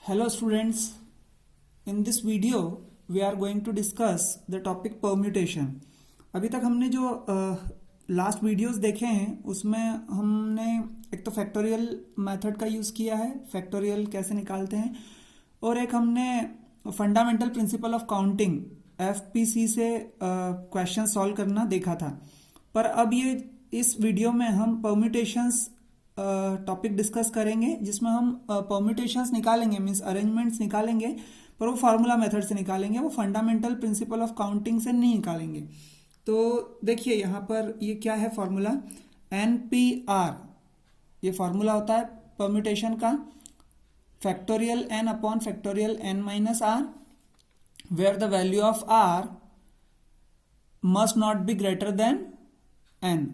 Hello students, in this video we are going to discuss the topic permutation. अभी तक हमने जो last videos देखे हैं उसमें हमने एक तो फैक्टोरियल मेथड का यूज़ किया है, फैक्टोरियल कैसे निकालते हैं, और एक हमने fundamental principle of counting FPC से क्वेश्चन सॉल्व करना देखा था। पर अब ये इस वीडियो में हम परम्यूटेशंस टॉपिक डिस्कस करेंगे, जिसमें हम परम्यूटेशंस निकालेंगे, मीन्स अरेंजमेंट्स निकालेंगे, पर वो फार्मूला मेथड से निकालेंगे, वो फंडामेंटल प्रिंसिपल ऑफ काउंटिंग से नहीं निकालेंगे। तो देखिए यहाँ पर ये क्या है फॉर्मूला, NPR, ये फॉर्मूला होता है परम्यूटेशन का, factorial n upon factorial n minus r, where the value of r must not be greater than n।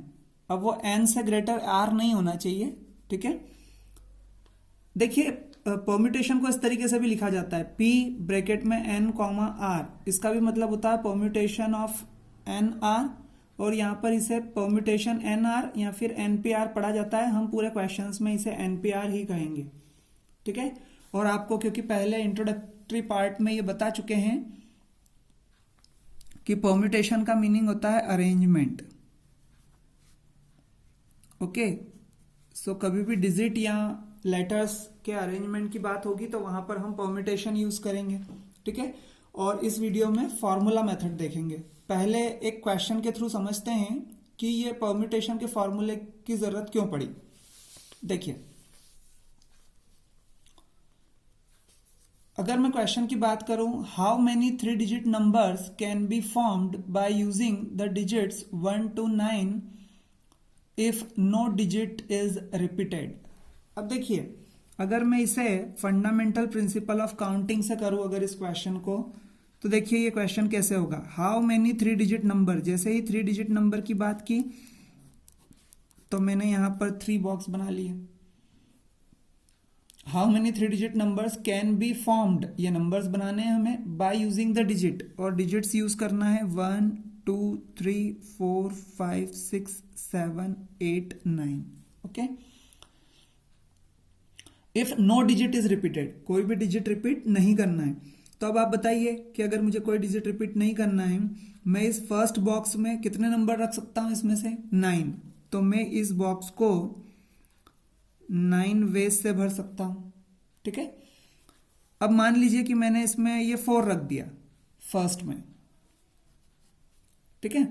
अब वो n से ग्रेटर r नहीं होना चाहिए, ठीक है। देखिए परम्यूटेशन को इस तरीके से भी लिखा जाता है, p ब्रैकेट में n कॉमा r, इसका भी मतलब होता है परम्यूटेशन ऑफ nr, और यहाँ पर इसे परम्यूटेशन nr या फिर npr पढ़ा जाता है। हम पूरे क्वेश्चंस में इसे npr ही कहेंगे, ठीक है। और आपको क्योंकि पहले इंट्रोडक्टरी पार्ट में ये बता चुके हैं कि परम्यूटेशन का मीनिंग होता है अरेंजमेंट, ओके। सो कभी भी डिजिट या लेटर्स के अरेंजमेंट की बात होगी तो वहां पर हम परम्यूटेशन यूज करेंगे, ठीक है। और इस वीडियो में फॉर्मूला मेथड देखेंगे। पहले एक क्वेश्चन के थ्रू समझते हैं कि ये परम्यूटेशन के फॉर्मूले की जरूरत क्यों पड़ी। देखिए अगर मैं क्वेश्चन की बात करूं, how many 3 digit numbers can be formed by using the digits 1 to 9 if no digit is repeated. अब देखिए अगर मैं इसे फंडामेंटल प्रिंसिपल ऑफ काउंटिंग से करूं अगर इस क्वेश्चन को, तो देखिए ये क्वेश्चन कैसे होगा। हाउ मेनी 3 डिजिट नंबर, जैसे ही 3 डिजिट नंबर की बात की तो मैंने यहां पर 3 बॉक्स बना लिए। How many 3 digit numbers can be formed, ये नंबर्स बनाने हैं हमें बाय यूजिंग द डिजिट, और डिजिट्स यूज करना है 1 2 3 4 5 6 7 8 9, okay. If no digit is repeated, कोई भी डिजिट रिपीट नहीं करना है। तो अब आप बताइए कि अगर मुझे कोई डिजिट रिपीट नहीं करना है, मैं इस फर्स्ट बॉक्स में कितने नंबर रख सकता हूं, इसमें से 9, तो मैं इस बॉक्स को 9 वेज से भर सकता हूं, ठीक है। अब मान लीजिए कि मैंने इसमें ये 4 रख दिया फर्स्ट में, ठीक है।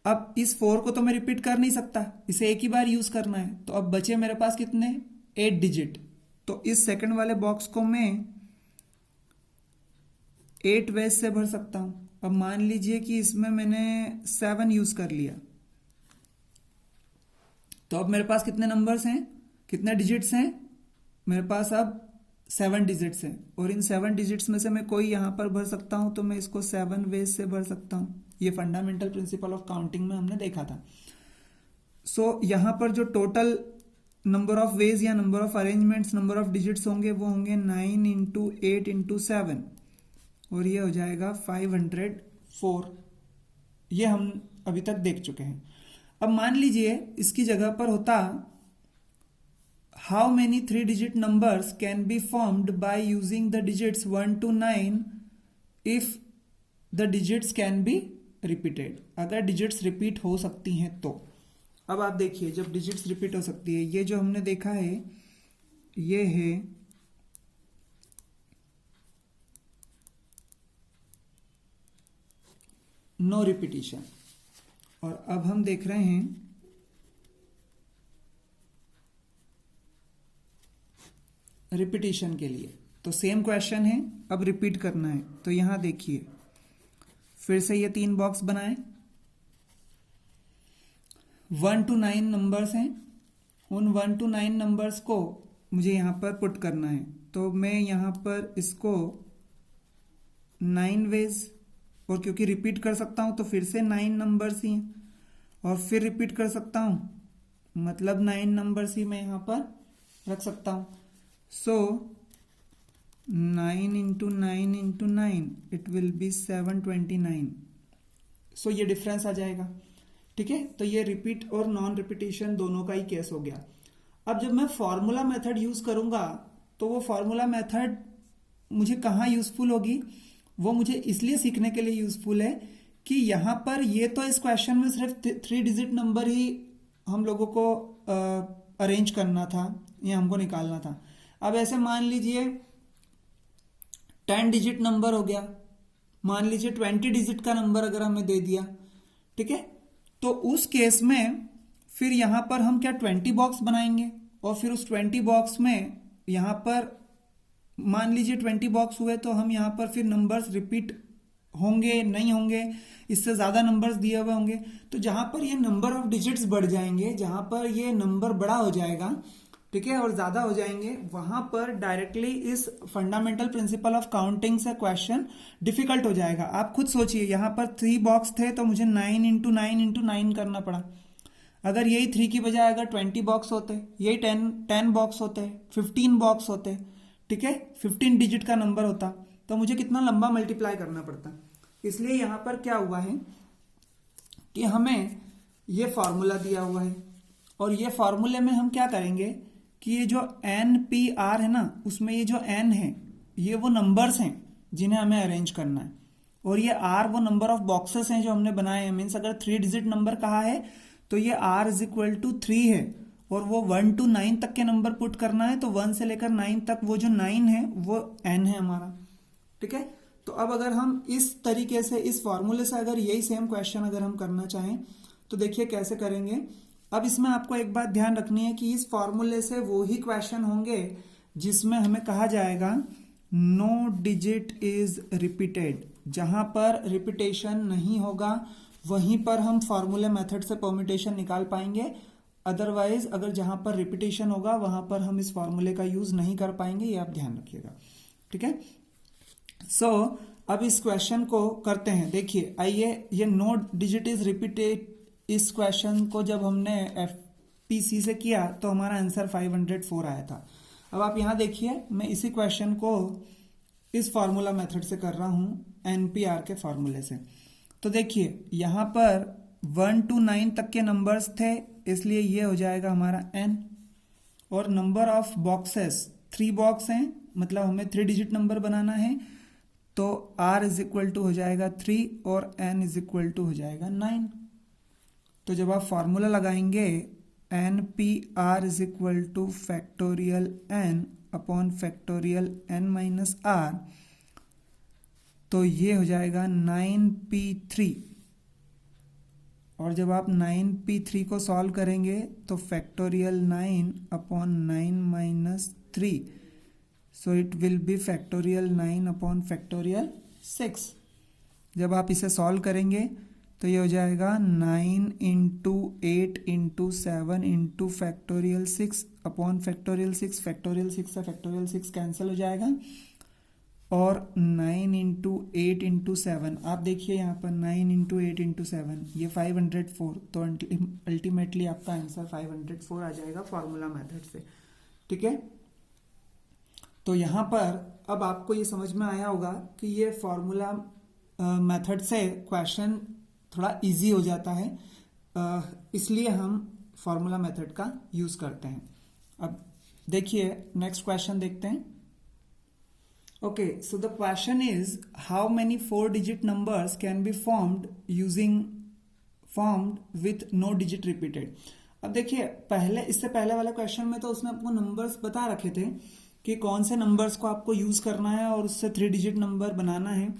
अब इस 4 को तो मैं रिपीट कर नहीं सकता, इसे एक ही बार यूज करना है। तो अब बचे मेरे पास कितने, 8 डिजिट। तो इस सेकंड वाले बॉक्स को मैं 8 वेज से भर सकता हूं। अब मान लीजिए कि इसमें मैंने 7 यूज कर लिया, तो अब मेरे पास कितने नंबर्स हैं, कितने डिजिट्स हैं, मेरे पास अब 7 डिजिट्स हैं, और इन 7 डिजिट्स में से मैं कोई यहां पर भर सकता हूं, तो मैं इसको 7 वेज से भर सकता हूं। ये फंडामेंटल प्रिंसिपल ऑफ काउंटिंग में हमने देखा था। सो यहां पर जो टोटल नंबर ऑफ वेज या number of arrangements, number of digits होंगे वो होंगे 9 इंटू 8 इंटू 7, और ये हो जाएगा 504। ये हम अभी तक देख चुके हैं। अब मान लीजिए इसकी जगह पर होता how many 3 digit numbers can be formed by using the digits 1 to 9 if the digits can be repeated. अगर डिजिट्स रिपीट हो सकती हैं तो। अब आप देखिए जब डिजिट्स रिपीट हो सकती है, ये जो हमने देखा है ये है नो रिपीटिशन, और अब हम देख रहे हैं रिपीटिशन के लिए। तो सेम क्वेश्चन है, अब रिपीट करना है। तो यहां देखिए फिर से ये 3 बॉक्स बनाए, 1 to 9 नंबर्स हैं, उन 1 to 9 नंबर्स को मुझे यहां पर पुट करना है। तो मैं यहां पर इसको 9 वेज, और क्योंकि रिपीट कर सकता हूं तो फिर से 9 नंबर्स ही हैं, और फिर रिपीट कर सकता हूं मतलब 9 नंबर्स ही मैं यहां पर रख सकता हूं। सो 9 into 9 into 9 it will B 729। सो ये डिफरेंस आ जाएगा, ठीक है। तो ये रिपीट और नॉन रिपीटेशन दोनों का ही केस हो गया। अब जब मैं फॉर्मूला मेथड यूज करूंगा तो वो फॉर्मूला मेथड मुझे कहाँ यूजफुल होगी, वो मुझे इसलिए सीखने के लिए यूजफुल है कि यहाँ पर ये तो इस क्वेश्चन में सिर्फ 3 डिजिट नंबर ही हम लोगों को अरेंज करना था, ये हमको निकालना था। अब ऐसे मान लीजिए 10 डिजिट नंबर हो गया, मान लीजिए 20 डिजिट का नंबर अगर हमें दे दिया, ठीक है, तो उस केस में फिर यहाँ पर हम क्या 20 बॉक्स बनाएंगे और फिर उस 20 बॉक्स में यहाँ पर मान लीजिए 20 बॉक्स हुए तो हम यहाँ पर फिर नंबर्स रिपीट होंगे नहीं होंगे, इससे ज़्यादा नंबर्स दिए हुए होंगे, तो जहाँ पर ये नंबर ऑफ डिजिट्स बढ़ जाएंगे, जहाँ पर ये नंबर बड़ा हो जाएगा, ठीक है, और ज़्यादा हो जाएंगे, वहाँ पर डायरेक्टली इस फंडामेंटल प्रिंसिपल ऑफ काउंटिंग से क्वेश्चन डिफिकल्ट हो जाएगा। आप खुद सोचिए, यहाँ पर 3 बॉक्स थे तो मुझे 9 इंटू 9 इंटू 9 करना पड़ा। अगर यही 3 की बजाय अगर 20 बॉक्स होते, यही 10 बॉक्स होते, 15 बॉक्स होते, ठीक है, 15 डिजिट का नंबर होता, तो मुझे कितना लंबा मल्टीप्लाई करना पड़ता। इसलिए यहाँ पर क्या हुआ है कि हमें ये फॉर्मूला दिया हुआ है और ये फॉर्मूले में हम क्या करेंगे कि ये जो NPR है ना, उसमें ये जो N है ये वो नंबर्स हैं जिन्हें हमें अरेंज करना है, और ये R वो नंबर ऑफ बॉक्सेस हैं जो हमने बनाए हैं। मीन्स अगर 3 डिजिट नंबर कहा है तो ये R इज इक्वल टू 3 है, और वो 1 to 9 तक के नंबर पुट करना है, तो 1 से लेकर 9 तक वो जो 9 है वो N है हमारा, ठीक है। तो अब अगर हम इस तरीके से इस फॉर्मूले से अगर यही सेम क्वेश्चन अगर हम करना चाहें तो देखिए कैसे करेंगे। अब इसमें आपको एक बात ध्यान रखनी है कि इस फॉर्मूले से वो ही क्वेश्चन होंगे जिसमें हमें कहा जाएगा नो डिजिट इज रिपीटेड। जहां पर रिपीटेशन नहीं होगा वहीं पर हम फॉर्मूले मेथड से परम्यूटेशन निकाल पाएंगे, अदरवाइज अगर जहां पर रिपीटेशन होगा वहां पर हम इस फॉर्मूले का यूज नहीं कर पाएंगे, ये आप ध्यान रखिएगा, ठीक है। सो अब इस क्वेश्चन को करते हैं। देखिए आइए, ये नो डिजिट इज रिपीटेड, इस क्वेश्चन को जब हमने FPC से किया तो हमारा आंसर 504 आया था। अब आप यहां देखिए, मैं इसी क्वेश्चन को इस फॉर्मूला मेथड से कर रहा हूं, NPR के फॉर्मूले से। तो देखिए यहां पर 1 to 9 तक के नंबर्स थे, इसलिए ये हो जाएगा हमारा N, और नंबर ऑफ बॉक्सेस 3 बॉक्स हैं, मतलब हमें 3 डिजिट नंबर बनाना है, तो R इज इक्वल टू हो जाएगा 3 और N इज इक्वल टू हो जाएगा 9। तो जब आप फॉर्मूला लगाएंगे NPR is equal to factorial N upon factorial N minus R, तो ये हो जाएगा 9P3, और जब आप 9P3 को सॉल्व करेंगे तो factorial 9 upon 9 minus 3, so it will be factorial 9 upon factorial 6। जब आप इसे सॉल्व करेंगे तो ये हो जाएगा 9 into 8 into 7 into factorial 6 upon factorial 6, factorial 6 से फैक्टोरियल 6 कैंसिल हो जाएगा, और 9 इंटू 8 इंटू 7, आप देखिए यहाँ पर 9 इंटू 8 इंटू 7 ये 504, तो अल्टीमेटली आपका आंसर 504 आ जाएगा फॉर्मूला मेथड से, ठीक है। तो यहाँ पर अब आपको ये समझ में आया होगा कि ये फॉर्मूला मेथड से क्वेश्चन थोड़ा इजी हो जाता है, इसलिए हम फॉर्मूला मेथड का यूज करते हैं। अब देखिए नेक्स्ट क्वेश्चन देखते हैं। Okay, so the question is how many 4 digit numbers can be formed with no digit repeated. अब देखिए इससे पहले वाला क्वेश्चन में तो उसने आपको नंबर्स बता रखे थे कि कौन से नंबर्स को आपको यूज करना है और उससे 3 डिजिट नंबर बनाना है,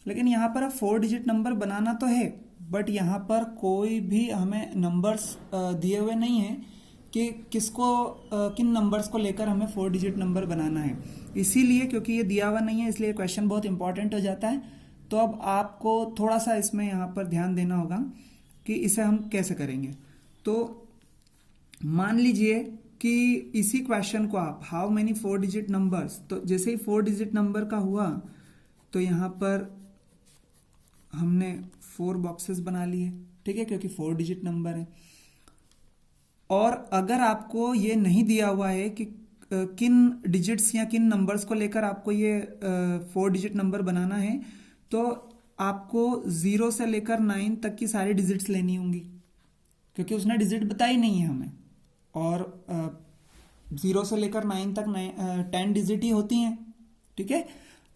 लेकिन यहाँ पर अब 4 डिजिट नंबर बनाना तो है, बट यहाँ पर कोई भी हमें नंबर्स दिए हुए नहीं है कि किन नंबर्स को लेकर हमें 4 डिजिट नंबर बनाना है। इसीलिए क्योंकि ये दिया हुआ नहीं है, इसलिए क्वेश्चन बहुत इंपॉर्टेंट हो जाता है। तो अब आपको थोड़ा सा इसमें यहाँ पर ध्यान देना होगा कि इसे हम कैसे करेंगे। तो मान लीजिए कि इसी क्वेश्चन को आप हाउ मेनी 4 डिजिट नंबर्स, तो जैसे ही 4 डिजिट नंबर का हुआ तो यहाँ पर हमने 4 बॉक्सेस बना लिए, ठीक है, क्योंकि 4 डिजिट नंबर है। और अगर आपको ये नहीं दिया हुआ है कि किन डिजिट्स या किन नंबर्स को लेकर आपको ये 4 डिजिट नंबर बनाना है, तो आपको 0 से लेकर 9 तक की सारी डिजिट्स लेनी होंगी, क्योंकि उसने डिजिट बताई नहीं है हमें। और जीरो से लेकर 9 तक 10 डिजिट ही होती हैं, ठीक है।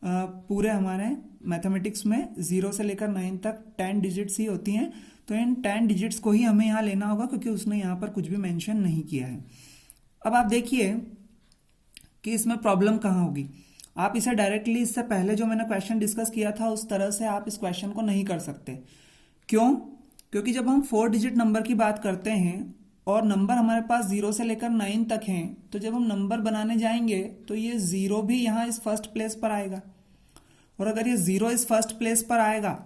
पूरे हमारे मैथमेटिक्स में 0 से लेकर 9 तक 10 डिजिट्स ही होती हैं, तो इन 10 डिजिट्स को ही हमें यहाँ लेना होगा क्योंकि उसने यहाँ पर कुछ भी मेंशन नहीं किया है। अब आप देखिए कि इसमें प्रॉब्लम कहाँ होगी। आप इसे डायरेक्टली इससे पहले जो मैंने क्वेश्चन डिस्कस किया था उस तरह से आप इस क्वेश्चन को नहीं कर सकते। क्यों? क्योंकि जब हम 4 डिजिट नंबर की बात करते हैं और नंबर हमारे पास 0 से लेकर 9 तक हैं, तो जब हम नंबर बनाने जाएंगे तो ये 0 भी यहाँ इस फर्स्ट प्लेस पर आएगा, और अगर ये 0 इस फर्स्ट प्लेस पर आएगा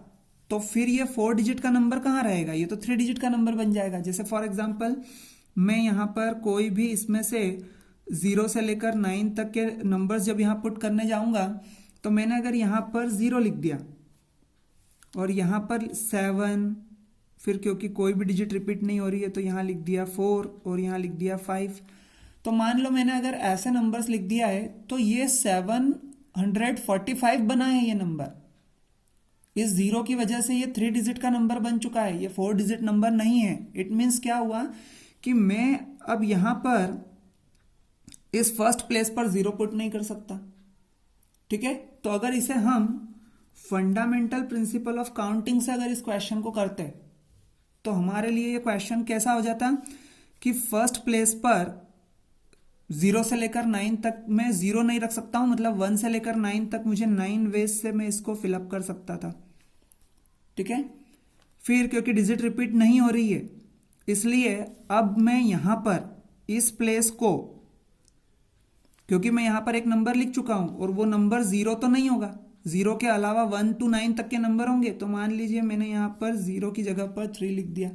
तो फिर ये 4 डिजिट का नंबर कहाँ रहेगा, ये तो 3 डिजिट का नंबर बन जाएगा। जैसे फॉर एग्जाम्पल मैं यहाँ पर कोई भी इसमें से 0 से लेकर 9 तक के नंबर्स जब यहाँ पुट करने जाऊंगा तो मैंने अगर यहाँ पर 0 लिख दिया और यहाँ पर 7, फिर क्योंकि कोई भी डिजिट रिपीट नहीं हो रही है तो यहाँ लिख दिया 4 और यहाँ लिख दिया 5, तो मान लो मैंने अगर ऐसे नंबर्स लिख दिया है तो ये 745 बना है ये नंबर। इस 0 की वजह से ये 3 डिजिट का नंबर बन चुका है, ये 4 डिजिट नंबर नहीं है। इट मीन्स क्या हुआ कि मैं अब यहाँ पर इस फर्स्ट प्लेस पर 0 पुट नहीं कर सकता, ठीक है। तो अगर इसे हम फंडामेंटल प्रिंसिपल ऑफ काउंटिंग से अगर इस क्वेश्चन को करते तो हमारे लिए ये क्वेश्चन कैसा हो जाता कि फर्स्ट प्लेस पर 0 से लेकर 9 तक मैं 0 नहीं रख सकता हूं, मतलब 1 से लेकर 9 तक मुझे 9 वेज से मैं इसको फिलअप कर सकता था, ठीक है। फिर क्योंकि डिजिट रिपीट नहीं हो रही है इसलिए अब मैं यहां पर इस प्लेस को, क्योंकि मैं यहां पर एक नंबर लिख चुका हूं और वो नंबर 0 तो नहीं होगा, 0 के अलावा 1 to 9 तक के नंबर होंगे, तो मान लीजिए मैंने यहां पर 0 की जगह पर 3 लिख दिया।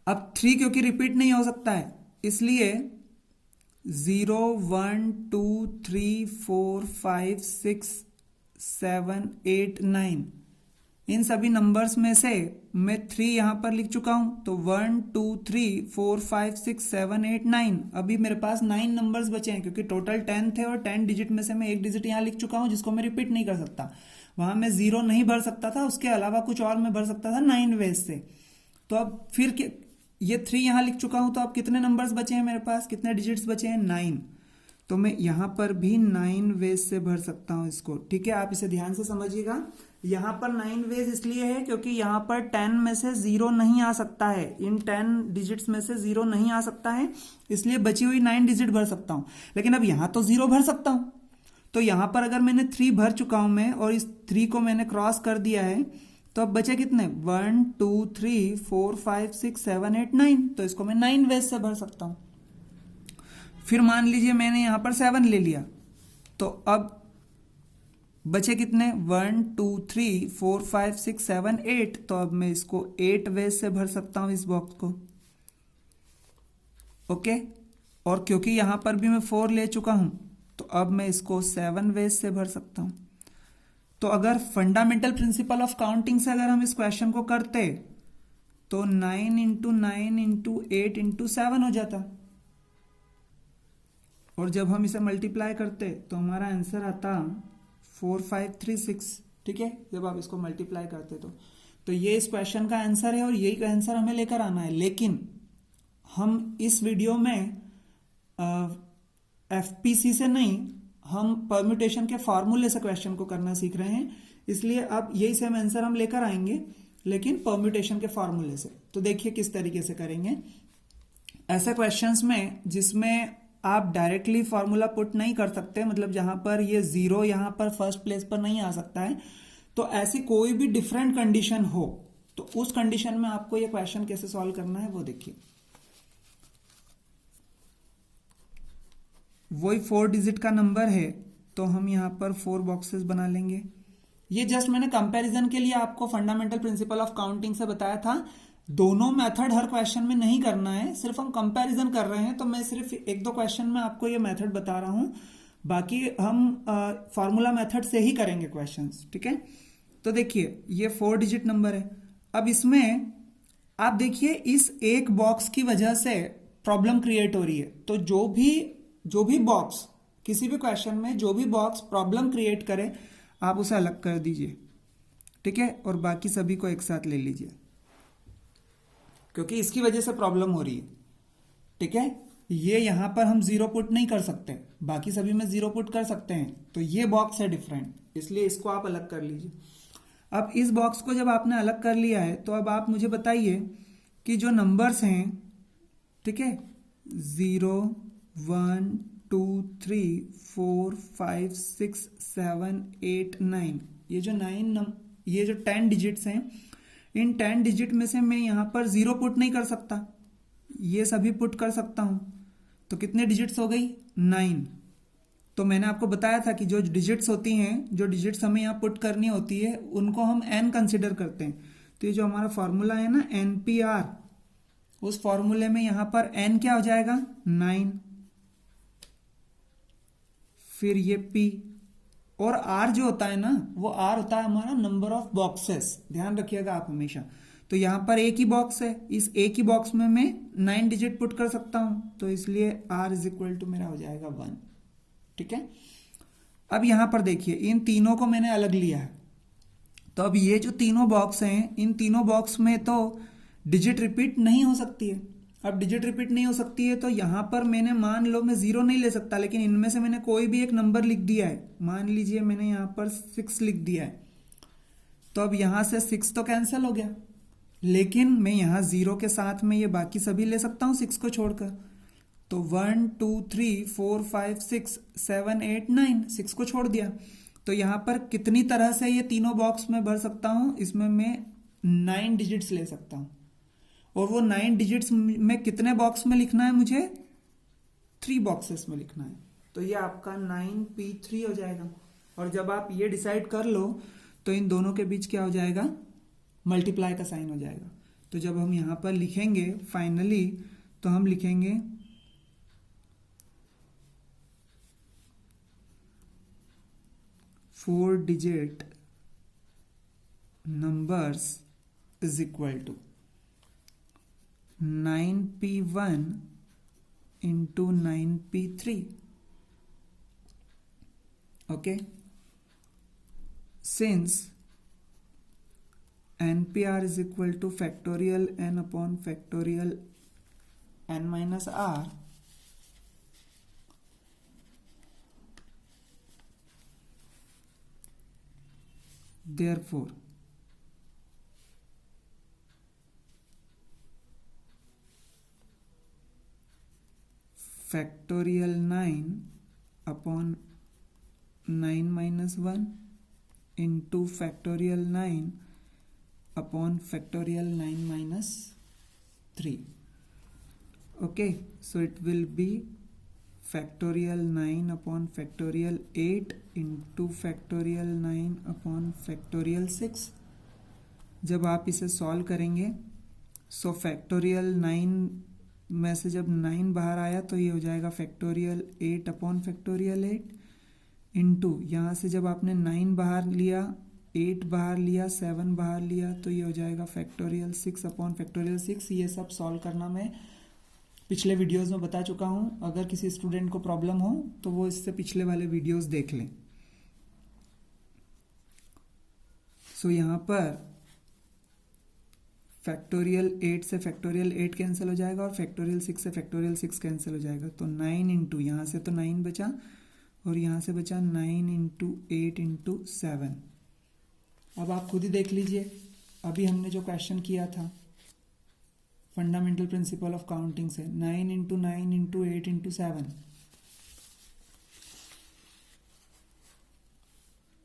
अब 3 क्योंकि रिपीट नहीं हो सकता है इसलिए 0 1 2 3 4 5 6 7 8 9 इन सभी नंबर्स में से मैं 3 यहां पर लिख चुका हूं, तो 1 2 3 4 5 6 7 8 9 अभी मेरे पास 9 नंबर्स बचे हैं क्योंकि टोटल 10 थे और 10 डिजिट में से मैं एक डिजिट यहां लिख चुका हूं जिसको मैं रिपीट नहीं कर सकता। वहां मैं 0 नहीं भर सकता था, उसके अलावा कुछ और मैं भर सकता था 9 वेज से। तो अब फिर ये 3 यहां लिख चुका हूं, तो अब कितने नंबर्स बचे हैं मेरे पास, कितने डिजिट्स बचे हैं, 9। तो मैं यहां पर भी 9 वेज से भर सकता हूं इसको, ठीक है। आप इसे ध्यान से समझिएगा, यहां पर 9 वेज इसलिए है क्योंकि यहां पर 10 में से 0 नहीं आ सकता है, इन 10 डिजिट्स में से 0 नहीं आ सकता है, इसलिए बची हुई 9 डिजिट भर सकता हूं। लेकिन अब यहां तो 0 भर सकता हूं, तो यहां पर अगर मैंने 3 भर चुका हूं मैं और इस 3 को मैंने क्रॉस कर दिया है, तो अब बचे कितने, 1 2 3 4 5 6 7 8 9, तो इसको मैं 9 वेज से भर सकता हूं। फिर मान लीजिए मैंने यहां पर 7 ले लिया, तो अब बचे कितने, 1 2 3 4 5 6 7 8, तो अब मैं इसको 8 वेज से भर सकता हूं इस बॉक्स को, ओके। और क्योंकि यहां पर भी मैं 4 ले चुका हूं तो अब मैं इसको 7 वेज से भर सकता हूं। तो अगर फंडामेंटल प्रिंसिपल ऑफ काउंटिंग से अगर हम इस क्वेश्चन को करते तो 9 इंटू 9 इंटू 8 इंटू 7 हो जाता, और जब हम इसे मल्टीप्लाई करते तो हमारा आंसर आता 4536, ठीक है। जब आप इसको मल्टीप्लाई करते तो ये इस क्वेश्चन का आंसर है और यही आंसर हमें लेकर आना है। लेकिन हम इस वीडियो में एफपीसी से नहीं, हम परम्यूटेशन के फॉर्मूले से क्वेश्चन को करना सीख रहे हैं, इसलिए अब यही सेम आंसर हम लेकर आएंगे लेकिन परम्यूटेशन के फॉर्मूले से। तो देखिए किस तरीके से करेंगे ऐसे क्वेश्चंस में जिसमें आप डायरेक्टली फॉर्मूला पुट नहीं कर सकते, मतलब जहां पर ये 0 यहां पर फर्स्ट प्लेस पर नहीं आ सकता है, तो ऐसी कोई भी डिफरेंट कंडीशन हो तो उस कंडीशन में आपको ये क्वेश्चन कैसे सॉल्व करना है वो देखिए। वही 4 डिजिट का नंबर है तो हम यहां पर 4 बॉक्सेस बना लेंगे। ये जस्ट मैंने कंपैरिजन के लिए आपको फंडामेंटल प्रिंसिपल ऑफ काउंटिंग से बताया था। दोनों मेथड हर क्वेश्चन में नहीं करना है, सिर्फ हम कंपैरिजन कर रहे हैं, तो मैं सिर्फ 1-2 क्वेश्चन में आपको ये मेथड बता रहा हूं, बाकी हम फॉर्मूला मेथड से ही करेंगे क्वेश्चंस, ठीक है। तो देखिए ये 4 डिजिट नंबर है। अब इसमें आप देखिए इस एक बॉक्स की वजह से प्रॉब्लम क्रिएट हो रही है, तो जो भी बॉक्स किसी भी क्वेश्चन में जो भी बॉक्स प्रॉब्लम क्रिएट करे आप उसे अलग कर दीजिए, ठीक है, और बाकी सभी को एक साथ ले लीजिए क्योंकि इसकी वजह से प्रॉब्लम हो रही है, ठीक है। ये यहाँ पर हम जीरो पुट नहीं कर सकते, बाकी सभी में जीरो पुट कर सकते हैं, तो ये बॉक्स है डिफरेंट, इसलिए इसको आप अलग कर लीजिए। अब इस बॉक्स को जब आपने अलग कर लिया है तो अब आप मुझे बताइए कि जो नंबर्स हैं, ठीक है, 0 1 2 3 4 5 6 7 8 9, ये जो 9 ये जो 10 डिजिट्स हैं, इन 10 डिजिट में से मैं यहाँ पर जीरो पुट नहीं कर सकता, ये सभी पुट कर सकता हूँ। तो कितने डिजिट्स हो गई? 9। तो मैंने आपको बताया था कि जो डिजिट्स होती हैं, जो डिजिट्स हमें यहाँ पुट करनी होती है, उनको हम n कंसिडर करते हैं। तो ये जो हमारा फॉर्मूला है ना NPR, उस फॉर्मूले में यहाँ पर n क्या हो जाएगा? 9, फिर ये p, और r जो होता है ना, वो r होता है हमारा नंबर ऑफ बॉक्सेस, ध्यान रखिएगा आप हमेशा। तो यहाँ पर एक ही बॉक्स है, इस एक ही बॉक्स में मैं 9 डिजिट पुट कर सकता हूं, तो इसलिए r इज इक्वल टू मेरा हो जाएगा 1, ठीक है। अब यहां पर देखिए, इन तीनों को मैंने अलग लिया है, तो अब ये जो तीनों बॉक्स हैं, इन तीनों बॉक्स में तो डिजिट रिपीट नहीं हो सकती है। अब डिजिट रिपीट नहीं हो सकती है तो यहां पर मैंने, मान लो मैं 0 नहीं ले सकता, लेकिन इनमें से मैंने कोई भी एक नंबर लिख दिया है, मान लीजिए मैंने यहां पर 6 लिख दिया है, तो अब यहां से 6 तो कैंसिल हो गया, लेकिन मैं यहां 0 के साथ में ये बाकी सभी ले सकता हूं 6 को छोड़कर। तो 1 2 3 4 5 6 7 8 9, 6 को छोड़ दिया। तो यहां पर कितनी तरह से ये तीनों बॉक्स में भर सकता हूं? इसमें मैं 9 डिजिट्स ले सकता हूं, और वो 9 डिजिट्स में कितने बॉक्स में लिखना है मुझे? 3 बॉक्सेस में लिखना है। तो ये आपका 9p3 हो जाएगा। और जब आप ये डिसाइड कर लो तो इन दोनों के बीच क्या हो जाएगा? मल्टीप्लाई का साइन हो जाएगा। तो जब हम यहां पर लिखेंगे फाइनली, तो हम लिखेंगे 4 digit numbers is equal to 9p1 into 9p3। Okay, since NPR is equal to factorial n upon factorial n minus r, therefore factorial 9 upon 9 minus 1 into factorial 9 upon factorial 9 minus 3. Okay, so it will be factorial 9 upon factorial 8 into factorial 9 upon factorial 6. जब आप इसे solve करेंगे, सो factorial 9 में से जब 9 बाहर आया तो ये हो जाएगा फैक्टोरियल 8 अपॉन फैक्टोरियल 8 इंटू, यहाँ से जब आपने 9 बाहर लिया, 8 बाहर लिया, 7 बाहर लिया, तो ये हो जाएगा फैक्टोरियल 6 अपॉन फैक्टोरियल 6। ये सब सॉल्व करना मैं पिछले वीडियोस में बता चुका हूँ। अगर किसी स्टूडेंट को प्रॉब्लम हो तो वो इससे पिछले वाले वीडियोस देख लें। सो यहाँ पर फैक्टोरियल 8 से फैक्टोरियल 8 कैंसिल हो जाएगा और फैक्टोरियल 6 से फैक्टोरियल 6 कैंसिल हो जाएगा। तो 9 इंटू, यहाँ से तो 9 बचा और यहाँ से बचा 9 इंटू 8 इंटू 7। अब आप खुद ही देख लीजिए, अभी हमने जो क्वेश्चन किया था फंडामेंटल प्रिंसिपल ऑफ काउंटिंग से, 9 into 9 into 8 into 7,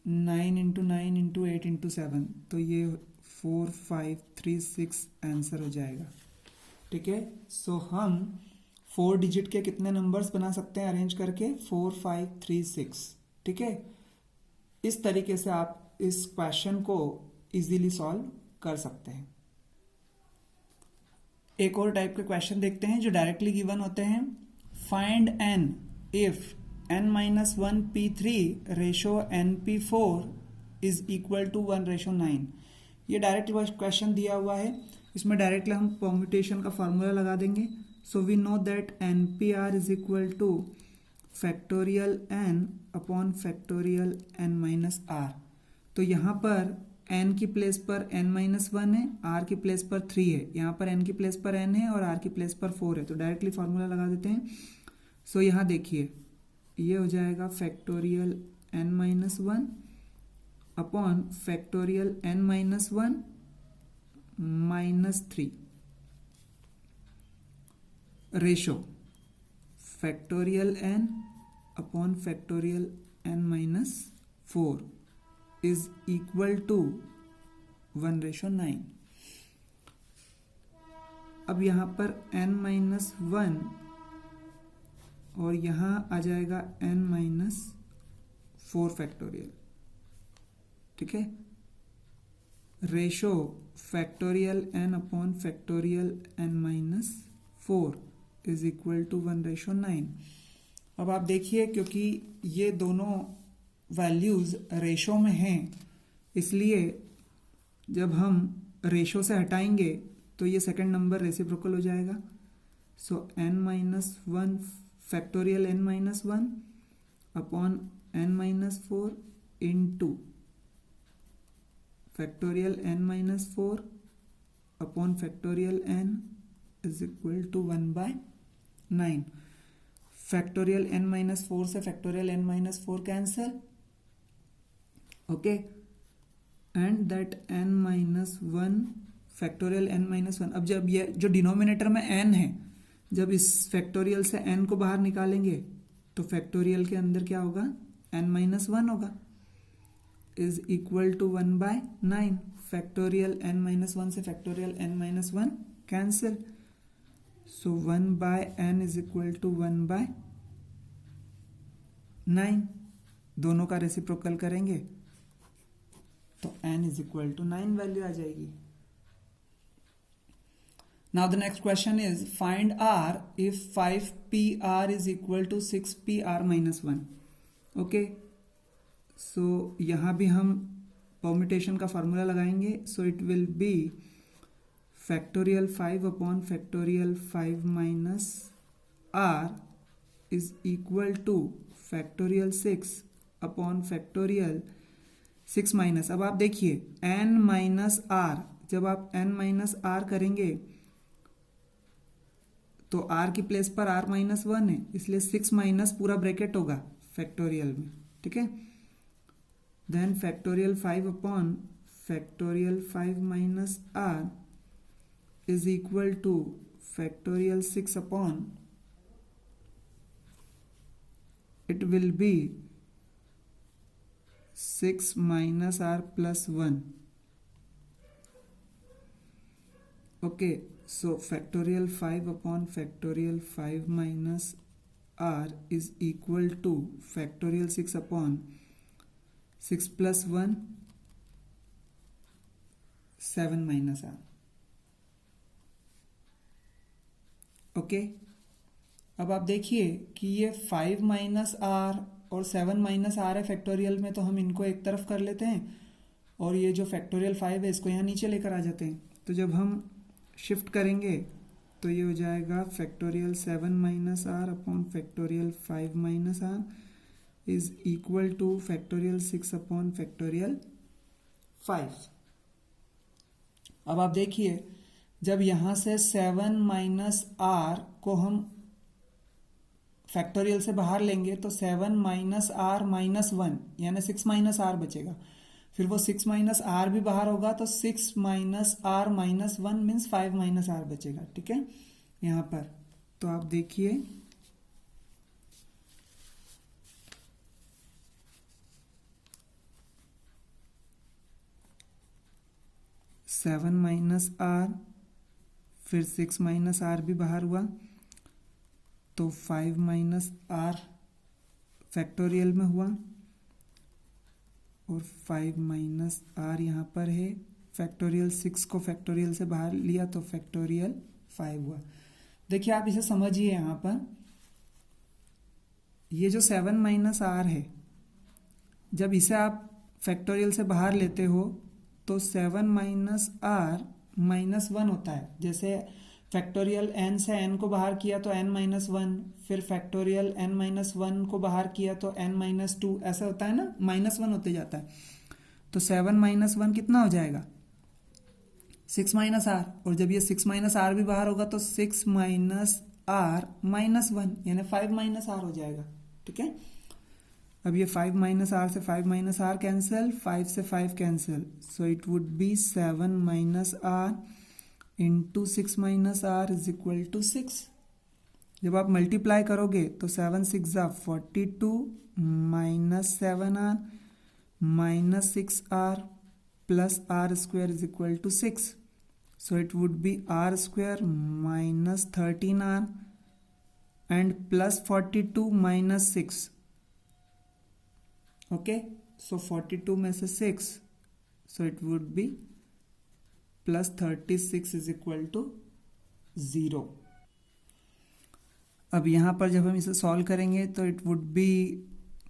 9 into 9 into 8 into 7, तो ये 4 5 3 6 आंसर हो जाएगा। ठीक है, सो हम 4 डिजिट के कितने नंबर्स बना सकते हैं अरेंज करके? 4 5 3 6। ठीक है, इस तरीके से आप इस क्वेश्चन को इजीली सॉल्व कर सकते हैं। एक और टाइप के क्वेश्चन देखते हैं जो डायरेक्टली गिवन होते हैं। Find n if n-1 p3 ratio n p4 is equal to 1:9। ये डायरेक्ट क्वेश्चन दिया हुआ है, इसमें डायरेक्टली हम परम्यूटेशन का फॉर्मूला लगा देंगे। So we know that npr is equal to factorial n upon factorial n minus r। तो यहाँ पर n की प्लेस पर n-1 है, r की प्लेस पर 3 है, यहाँ पर n की प्लेस पर n है और r की प्लेस पर 4 है, तो डायरेक्टली फॉर्मूला लगा देते हैं। सो यहाँ देखिए ये हो जाएगा factorial n-1 upon factorial n-1 -3 ratio factorial n upon factorial n-4 is equal to 1:9। अब यहाँ पर n-1 और यहाँ आ जाएगा n-4 फैक्टोरियल, ठीक है। Ratio factorial n upon factorial n-4 is equal to 1:9। अब आप देखिए क्योंकि ये दोनों वैल्यूज रेशो में हैं, इसलिए जब हम रेशो से हटाएंगे तो ये सेकंड नंबर रेसिप्रोकल हो जाएगा। So n-1 factorial n-1 upon n-4 into factorial n-4 upon factorial n is equal to 1/9। Factorial n-4 से factorial n-4 cancel, okay, and that n-1 factorial n-1। अब जब ये जो डिनोमिनेटर में n है, जब इस फैक्टोरियल से n को बाहर निकालेंगे तो फैक्टोरियल के अंदर क्या होगा, n-1 होगा, is equal to 1/9। Factorial n-1 से factorial n-1 cancel, so 1/n is equal to 1/9। दोनों का रेसिप्रोकल करेंगे तो n is equal to 9 value आ जाएगी। Now the next question is find r if 5pr is equal to 6pr-1। Okay, so यहाँ भी हम परम्यूटेशन का फॉर्मूला लगाएंगे। So it will be factorial 5 upon factorial 5 minus r is equal to factorial 6 upon factorial 6 minus, अब आप देखिए n minus r, जब आप n माइनस r करेंगे तो r की प्लेस पर r-1 है, इसलिए 6 माइनस पूरा ब्रैकेट होगा फैक्टोरियल में, ठीक है। Then factorial 5 upon factorial 5 minus r is equal to factorial 6 upon, it will be 6 minus r plus 1. Okay, so factorial 5 upon factorial 5 minus r is equal to factorial 6 upon 6 plus 1, 7 minus r. Okay, अब आप देखिए कि ये 5 minus are और 7 minus are है factorial में, तो हम इनको एक तरफ कर लेते हैं और ये जो फैक्टोरियल 5 है इसको यहाँ नीचे लेकर आ जाते हैं। तो जब हम शिफ्ट करेंगे तो ये हो जाएगा factorial 7 minus R upon factorial 5 minus R is equal to factorial 6 upon factorial 5। अब आप देखिए जब यहां से 7 माइनस आर को हम फैक्टोरियल से बाहर लेंगे तो 7 माइनस आर माइनस 1 यानी 6 माइनस आर बचेगा, फिर वो 6 माइनस आर भी बाहर होगा तो 6 minus R minus 1 means 5 minus R बचेगा, ठीक है। यहां पर तो आप देखिए 7 माइनस आर, फिर 6 माइनस आर भी बाहर हुआ तो 5 माइनस आर फैक्टोरियल में हुआ और 5 माइनस आर यहाँ पर है, फैक्टोरियल 6 को फैक्टोरियल से बाहर लिया तो फैक्टोरियल 5 हुआ। देखिए आप इसे समझिए, यहाँ पर ये जो 7 माइनस आर है, जब इसे आप फैक्टोरियल से बाहर लेते हो तो 7 माइनस आर माइनस 1 होता है। जैसे फैक्टोरियल n से n को बाहर किया तो n माइनस 1, फिर फैक्टोरियल n माइनस 1 को बाहर किया तो n माइनस 2, ऐसा होता है ना, -1 होते जाता है। तो 7 माइनस 1 कितना हो जाएगा? 6 माइनस आर। और जब ये 6 माइनस आर भी बाहर होगा तो 6 माइनस आर माइनस 1 यानी 5 माइनस आर हो जाएगा। ठीक है, अब ये 5 माइनस आर से 5 माइनस आर कैंसिल, 5 से 5 cancel, so it would be 7 minus R into 6 minus R is equal to 6। जब आप मल्टीप्लाई करोगे तो 7 6 जा 42 minus 7 R minus 6 R plus R square is equal to 6, so it would be R square minus 13 R and plus 42 minus 6। Okay, so 42 में से 6, so it would be plus 36 is equal to 0। अब यहाँ पर जब हम इसे solve करेंगे तो it would be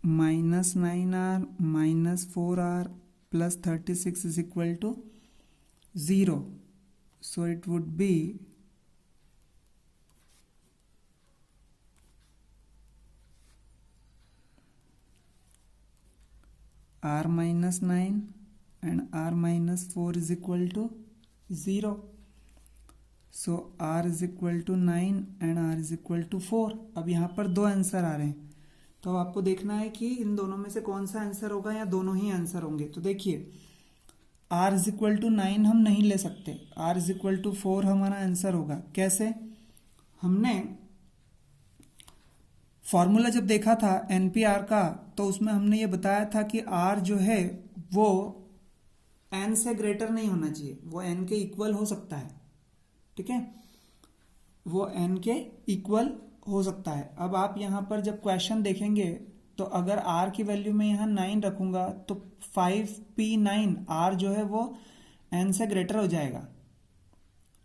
minus 9r minus 4r plus 36 is equal to 0, so it would be r minus 9 and r minus 4 is equal to 0. So r is equal to 9 and r is equal to 4. अब यहाँ पर दो answer आ रहे हैं, तो अब आपको देखना है कि इन दोनों में से कौन सा आंसर होगा या दोनों ही आंसर होंगे। तो देखिए r is equal to 9 हम नहीं ले सकते, r is equal to 4 हमारा आंसर होगा। कैसे? हमने फॉर्मूला जब देखा था NPR का तो उसमें हमने ये बताया था कि R जो है वो N से ग्रेटर नहीं होना चाहिए, वो N के इक्वल हो सकता है। ठीक है, वो N के इक्वल हो सकता है। अब आप यहाँ पर जब क्वेश्चन देखेंगे तो अगर R की वैल्यू में यहाँ 9 रखूंगा तो 5p9 R जो है वो N से ग्रेटर हो जाएगा।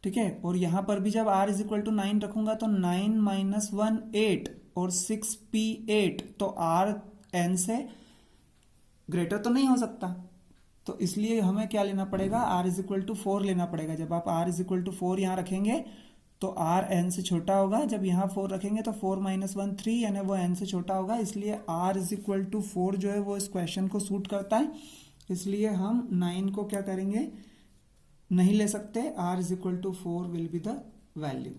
ठीक है, और यहाँ पर भी जब R इज इक्वल टू 9 रखूंगा तो 9 माइनस 1 8 और 6p8, तो R N से ग्रेटर तो नहीं हो सकता, तो इसलिए हमें क्या लेना पड़ेगा? R इज इक्वल टू 4 लेना पड़ेगा। जब आप R इज इक्वल टू 4 यहाँ रखेंगे तो R N से छोटा होगा, जब यहाँ 4 रखेंगे तो 4 माइनस 1 3 यानी वो N से छोटा होगा, इसलिए R इज इक्वल टू 4 जो है वो इस क्वेश्चन को सूट करता है। इसलिए हम 9 को क्या करेंगे? नहीं ले सकते, R is equal to 4 will be the value.